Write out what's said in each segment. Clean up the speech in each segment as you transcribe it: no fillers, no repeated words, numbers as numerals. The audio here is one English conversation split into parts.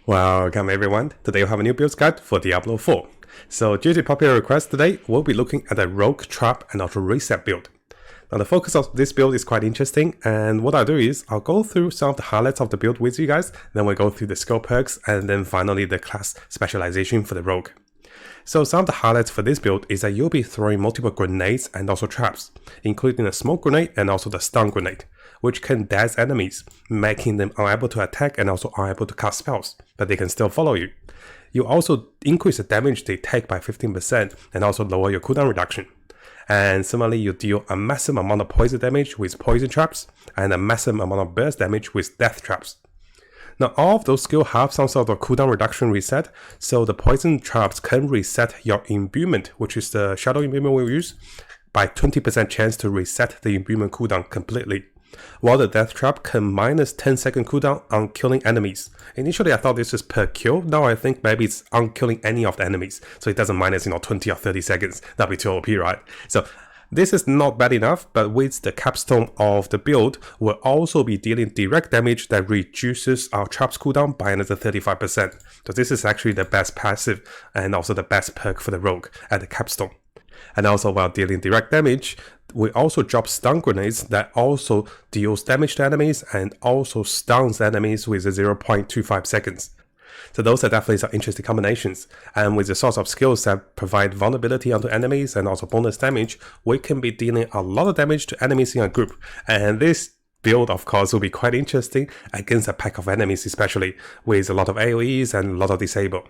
Welcome everyone, today we have a new build guide for Diablo 4. So due to popular request today, we'll be looking at a rogue, trap and also reset build. Now the focus of this build is quite interesting, and what I'll do is I'll go through some of the highlights of the build with you guys, then we'll go through the skill perks and then finally the class specialization for the rogue. So some of the highlights for this build is that you'll be throwing multiple grenades and also traps, including the smoke grenade and also the stun grenade, which can daze enemies, making them unable to attack and also unable to cast spells, but they can still follow you. You also increase the damage they take by 15% and also lower your cooldown reduction. And similarly, you deal a massive amount of poison damage with poison traps and a massive amount of burst damage with death traps. Now all of those skills have some sort of cooldown reduction reset, so the poison traps can reset your imbuement, which is the shadow imbuement we'll use, by 20% chance to reset the imbuement cooldown completely, while the death trap can minus 10-second cooldown on killing enemies. Initially I thought this is per kill, now I think maybe it's on killing any of the enemies, so it doesn't minus 20 or 30 seconds, that'd be too OP, right? So this is not bad enough, but with the capstone of the build, we'll also be dealing direct damage that reduces our traps cooldown by another 35%. So this is actually the best passive and also the best perk for the rogue at the capstone. And also while dealing direct damage, we also drop stun grenades that also deals damage to enemies and also stuns enemies with a 0.25 seconds. So those are definitely some interesting combinations, and with the sorts of skills that provide vulnerability onto enemies and also bonus damage, we can be dealing a lot of damage to enemies in a group, and this build of course will be quite interesting against a pack of enemies, especially with a lot of AoEs and a lot of disable.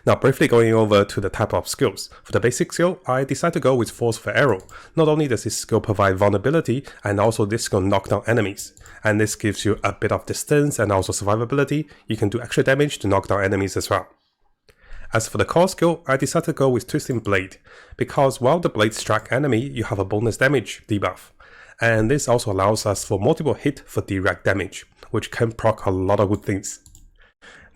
Now briefly going over to the type of skills. For the basic skill, I decided to go with Forceful Arrow. Not only does this skill provide vulnerability, and also this skill knock down enemies. And this gives you a bit of distance and also survivability. You can do extra damage to knock down enemies as well. As for the core skill, I decided to go with Twisting Blade, because while the blade strike enemy, you have a bonus damage debuff. And this also allows us for multiple hit for direct damage, which can proc a lot of good things.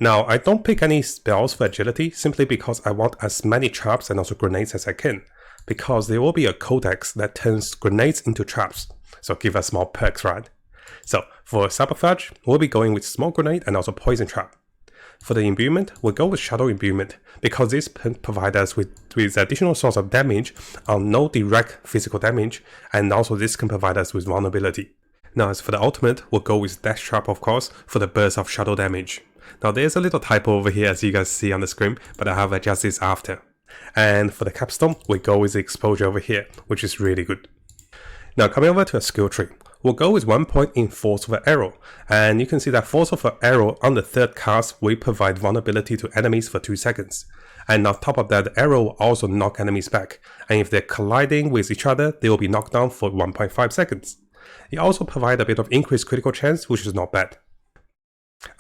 Now, I don't pick any spells for agility simply because I want as many traps and also grenades as I can, because there will be a codex that turns grenades into traps, so give us more perks, right? So for Subterfuge, we'll be going with smoke grenade and also poison trap. For the imbuement, we'll go with shadow imbuement, because this can provide us with additional source of damage on no direct physical damage, and also this can provide us with vulnerability. Now as for the ultimate, we'll go with death trap of course for the burst of shadow damage. Now there's a little typo over here as you guys see on the screen, but I have adjusted this after. And for the capstone, we go with the exposure over here, which is really good. Now coming over to a skill tree, we'll go with 1 point in Forceful Arrow, and you can see that Forceful Arrow on the third cast will provide vulnerability to enemies for 2 seconds. And on top of that, the arrow will also knock enemies back, and if they're colliding with each other, they will be knocked down for 1.5 seconds. It also provides a bit of increased critical chance, which is not bad.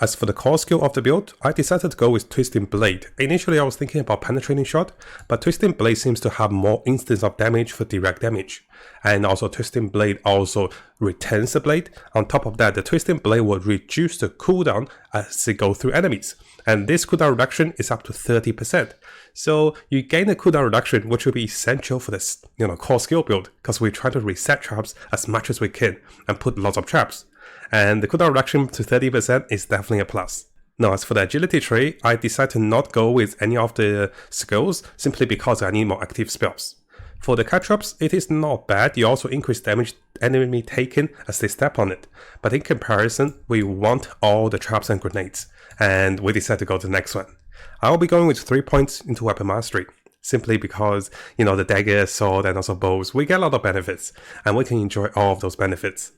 As for the core skill of the build, I decided to go with Twisting Blade. Initially I was thinking about Penetrating Shot, but Twisting Blade seems to have more instance of damage for direct damage. And also Twisting Blade also retains the blade. On top of that, the Twisting Blade will reduce the cooldown as they go through enemies. And this cooldown reduction is up to 30%. So you gain a cooldown reduction, which will be essential for this core skill build, because we try to reset traps as much as we can and put lots of traps. And the cooldown reduction to 30% is definitely a plus. Now as for the agility tree, I decided to not go with any of the skills simply because I need more active spells. For the catch-ups, it is not bad, you also increase damage enemy taken as they step on it. But in comparison, we want all the traps and grenades, and we decided to go to the next one. I will be going with 3 points into Weapon Mastery, simply because, the dagger, sword and also bows, we get a lot of benefits, and we can enjoy all of those benefits.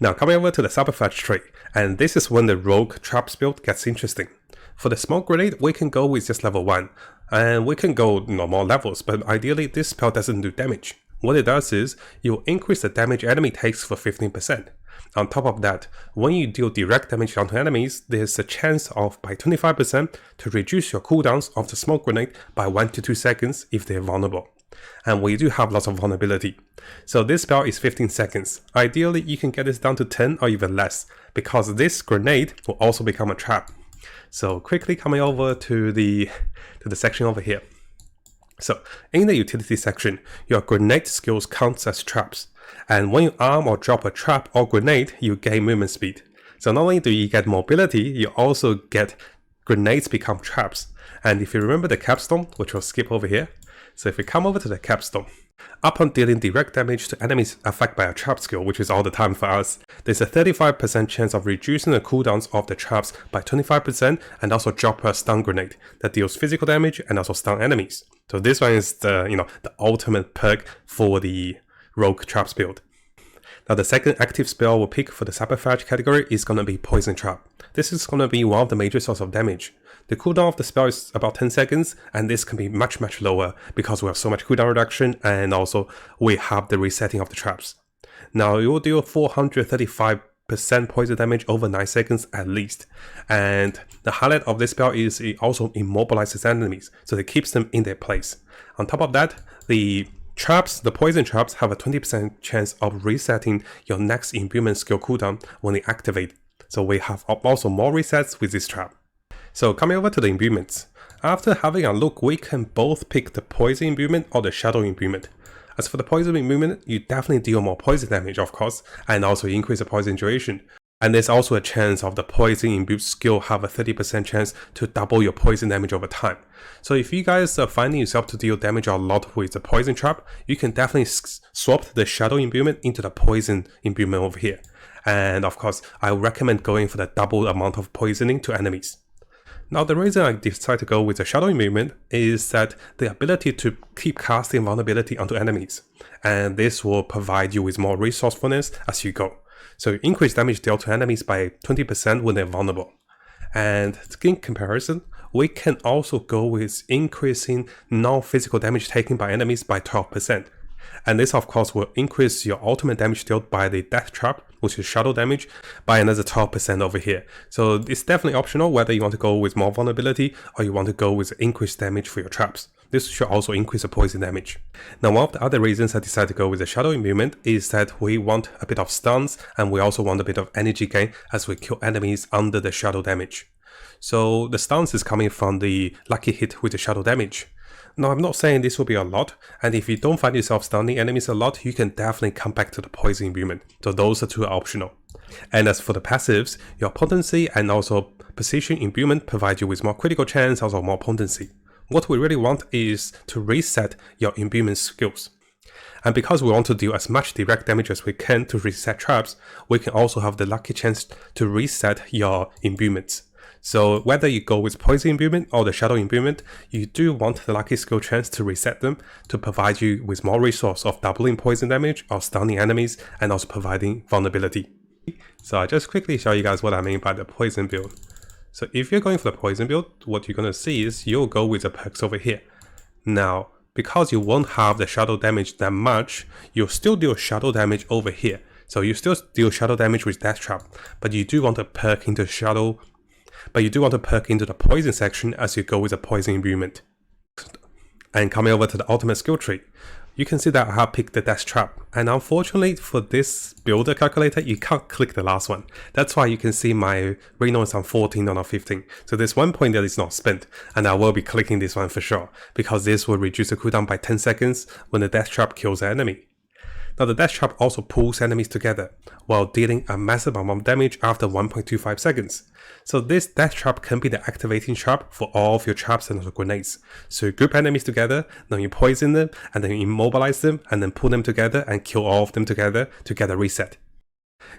Now coming over to the Subterfuge tree, and this is when the rogue traps build gets interesting. For the smoke grenade, we can go with just level 1, and we can go more levels, but ideally this spell doesn't do damage. What it does is, you will increase the damage enemy takes for 15%. On top of that, when you deal direct damage onto enemies, there's a chance of by 25% to reduce your cooldowns of the smoke grenade by 1 to 2 seconds if they're vulnerable. And we do have lots of vulnerability. So this spell is 15 seconds. Ideally, you can get this down to 10 or even less, because this grenade will also become a trap. So quickly coming over to the section over here. So in the utility section, your grenade skills counts as traps. And when you arm or drop a trap or grenade, you gain movement speed. So not only do you get mobility, you also get grenades become traps. And if you remember the capstone, which we'll skip over here, so if we come over to the capstone, upon dealing direct damage to enemies affected by a trap skill, which is all the time for us, there's a 35% chance of reducing the cooldowns of the traps by 25% and also drop a stun grenade that deals physical damage and also stun enemies. So this one is the ultimate perk for the rogue traps build. Now the second active spell we'll pick for the Subterfuge category is going to be Poison Trap. This is going to be one of the major sources of damage. The cooldown of the spell is about 10 seconds, and this can be much lower because we have so much cooldown reduction, and also we have the resetting of the traps. Now it will deal 435% poison damage over 9 seconds at least, and the highlight of this spell is it also immobilizes enemies, so it keeps them in their place. On top of that, the poison traps have a 20% chance of resetting your next imbuement skill cooldown when they activate. So we have also more resets with this trap. So coming over to the imbuments. After having a look, we can both pick the poison imbuement or the shadow imbuement. As for the poison imbuement, you definitely deal more poison damage, of course, and also increase the poison duration. And there's also a chance of the poison imbue skill have a 30% chance to double your poison damage over time. So if you guys are finding yourself to deal damage a lot with the poison trap, you can definitely swap the shadow imbuement into the poison imbuement over here. And of course, I recommend going for the double amount of poisoning to enemies. Now the reason I decided to go with the shadow imbuement is that the ability to keep casting vulnerability onto enemies, and this will provide you with more resourcefulness as you go. So increase damage dealt to enemies by 20% when they're vulnerable. And in comparison, we can also go with increasing non-physical damage taken by enemies by 12%. And this of course will increase your ultimate damage dealt by the death trap, which is shadow damage, by another 12% over here. So it's definitely optional whether you want to go with more vulnerability or you want to go with increased damage for your traps. This should also increase the poison damage. Now one of the other reasons I decided to go with the shadow imbuement is that we want a bit of stuns, and we also want a bit of energy gain as we kill enemies under the shadow damage. So the stuns is coming from the lucky hit with the shadow damage. Now I'm not saying this will be a lot, and if you don't find yourself stunning enemies a lot, you can definitely come back to the poison imbuement. So those are two optional. And as for the passives, your potency and also precision imbuement provide you with more critical chance, also more potency. What we really want is to reset your imbuement skills. And because we want to deal as much direct damage as we can to reset traps, we can also have the lucky chance to reset your imbuments. So whether you go with poison imbuement or the shadow imbuement, you do want the lucky skill chance to reset them to provide you with more resource of doubling poison damage or stunning enemies and also providing vulnerability. So I'll just quickly show you guys what I mean by the poison build. So if you're going for the poison build, what you're going to see is you'll go with the perks over here. Now, because you won't have the shadow damage that much, you'll still deal shadow damage over here. So you still deal shadow damage with Death Trap, but you do want to perk into shadow, but you do want to perk into the poison section as you go with the poison imbuement. And coming over to the ultimate skill tree, you can see that I have picked the Death Trap, and unfortunately for this builder calculator, you can't click the last one. That's why you can see my Reno is on 14 or not 15. So there's one point that is not spent, and I will be clicking this one for sure, because this will reduce the cooldown by 10 seconds when the Death Trap kills an enemy. Now the Death Trap also pulls enemies together, while dealing a massive amount of damage after 1.25 seconds. So this Death Trap can be the activating trap for all of your traps and also grenades. So you group enemies together, then you poison them, and then you immobilize them, and then pull them together and kill all of them together to get a reset.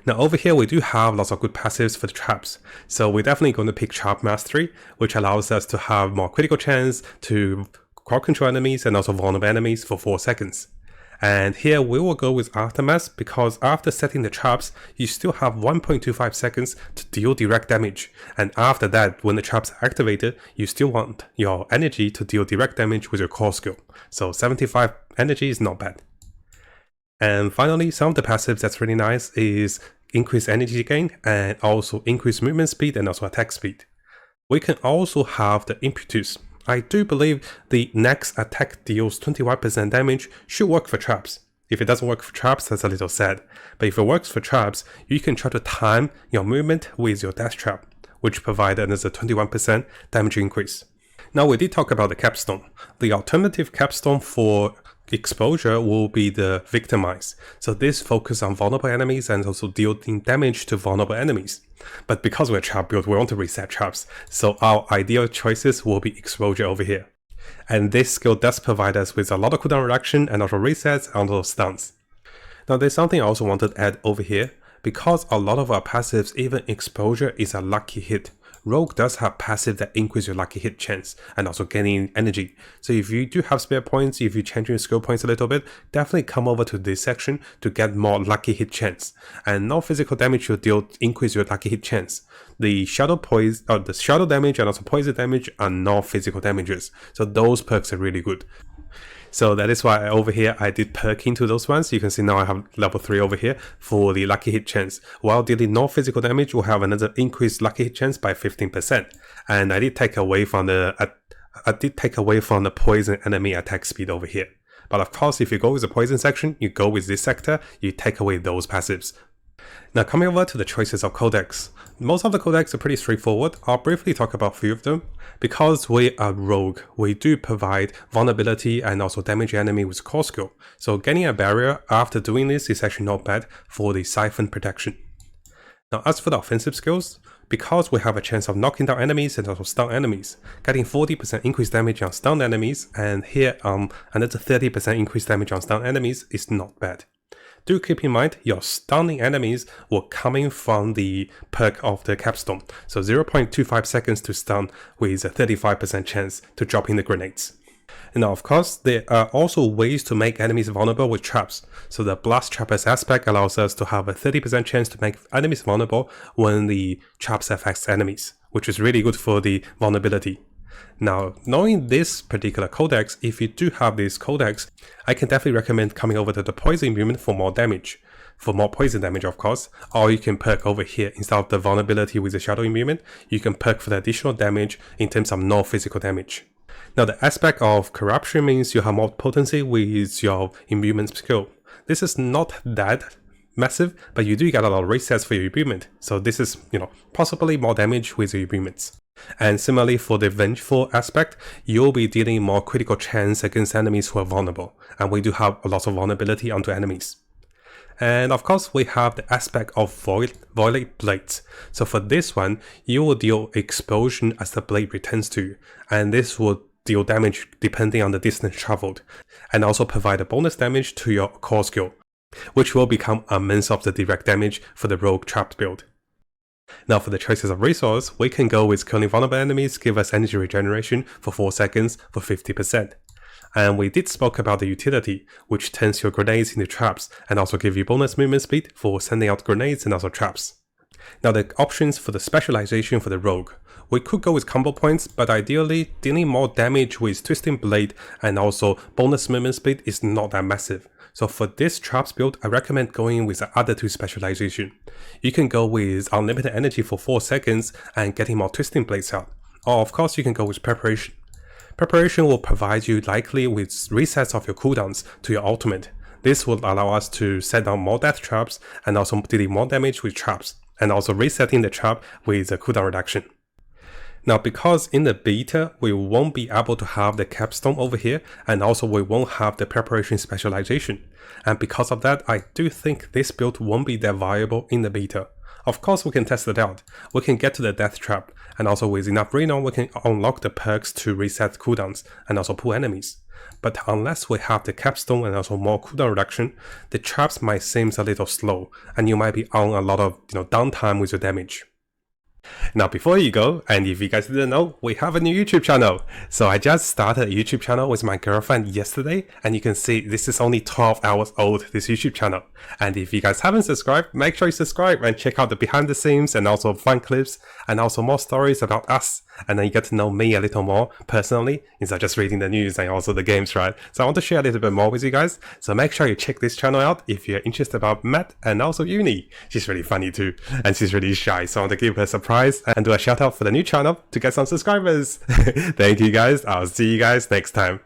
Now over here we do have lots of good passives for the traps, so we're definitely going to pick Trap Mastery, which allows us to have more critical chance to crowd control enemies and also vulnerable enemies for 4 seconds. And here we will go with Aftermath, because after setting the traps, you still have 1.25 seconds to deal direct damage. And after that, when the traps are activated, you still want your energy to deal direct damage with your core skill. So 75 energy is not bad. And finally, some of the passives that's really nice is increased energy gain and also increased movement speed and also attack speed. We can also have the Impetus. I do believe the next attack deals 21% damage should work for traps. If it doesn't work for traps, that's a little sad. But if it works for traps, you can try to time your movement with your Death Trap, which provides another 21% damage increase. Now we did talk about the capstone. The alternative capstone for exposure will be the victimize. So this focuses on vulnerable enemies and also dealing damage to vulnerable enemies. But because we're trap build, we want to reset traps. So our ideal choices will be exposure over here. And this skill does provide us with a lot of cooldown reduction and also resets and also stuns. Now there's something I also wanted to add over here. Because a lot of our passives, even exposure is a lucky hit. Rogue does have passive that increase your lucky hit chance and also gaining energy. So if you do have spare points, if you change your skill points a little bit, definitely come over to this section to get more lucky hit chance. And no physical damage will increase your lucky hit chance. The shadow damage and also poison damage are no physical damages. So those perks are really good. So that is why over here I did perk into those ones. You can see now I have level 3 over here for the lucky hit chance. While dealing no physical damage, we'll have another increased lucky hit chance by 15%. And I did take away from the poison enemy attack speed over here. But of course, if you go with the poison section, you go with this sector, you take away those passives. Now coming over to the choices of codex. Most of the codex are pretty straightforward. I'll briefly talk about a few of them. Because we are rogue, we do provide vulnerability and also damage enemy with core skill. So getting a barrier after doing this is actually not bad for the siphon protection. Now as for the offensive skills, because we have a chance of knocking down enemies and also stun enemies, getting 40% increased damage on stun enemies and here another 30% increased damage on stun enemies is not bad. Do keep in mind your stunning enemies were coming from the perk of the capstone, so 0.25 seconds to stun with a 35% chance to drop in the grenades. Now of course, there are also ways to make enemies vulnerable with traps, so the blast trappers aspect allows us to have a 30% chance to make enemies vulnerable when the traps affects enemies, which is really good for the vulnerability. Now, knowing this particular codex, if you do have this codex, I can definitely recommend coming over to the poison imbuement for more damage. For more poison damage, of course, or you can perk over here instead of the vulnerability with the shadow imbuement, you can perk for the additional damage in terms of no physical damage. Now, the aspect of corruption means you have more potency with your imbuement skill. This is not that massive, but you do get a lot of resets for your imbuement. So this is, possibly more damage with your imbuments. And similarly for the vengeful aspect, you'll be dealing more critical chance against enemies who are vulnerable, and we do have a lot of vulnerability onto enemies. And of course we have the aspect of Violet Blades. So for this one, you will deal explosion as the blade returns to you, and this will deal damage depending on the distance traveled, and also provide a bonus damage to your core skill, which will become a means of the direct damage for the rogue trapped build. Now for the choices of resource, we can go with killing vulnerable enemies, give us energy regeneration for 4 seconds for 50%. And we did spoke about the utility, which turns your grenades into traps and also give you bonus movement speed for sending out grenades and also traps. Now the options for the specialization for the rogue. We could go with combo points, but ideally dealing more damage with Twisting Blade and also bonus movement speed is not that massive. So for this traps build, I recommend going with the other 2 specialization. You can go with unlimited energy for 4 seconds and getting more Twisting Blades out. Or of course you can go with preparation. Preparation will provide you likely with resets of your cooldowns to your ultimate. This will allow us to set down more death traps and also dealing more damage with traps, and also resetting the trap with a cooldown reduction. Now because in the beta we won't be able to have the capstone over here, and also we won't have the preparation specialization, and because of that I do think this build won't be that viable in the beta. Of course we can test it out, we can get to the death trap, and also with enough renown we can unlock the perks to reset cooldowns and also pull enemies. But unless we have the capstone and also more cooldown reduction, the traps might seem a little slow, and you might be on a lot of downtime with your damage. Now before you go, and if you guys didn't know, we have a new YouTube channel. So I just started a YouTube channel with my girlfriend yesterday, and you can see this is only 12 hours old, this YouTube channel. And if you guys haven't subscribed, make sure you subscribe and check out the behind the scenes and also fun clips and also more stories about us. And then you get to know me a little more personally instead of just reading the news and also the games, right? So I want to share a little bit more with you guys. So make sure you check this channel out if you're interested about Matt and also Uni. She's really funny too, and she's really shy. So I want to give her a surprise and do a shout out for the new channel to get some subscribers. Thank you guys. I'll see you guys next time.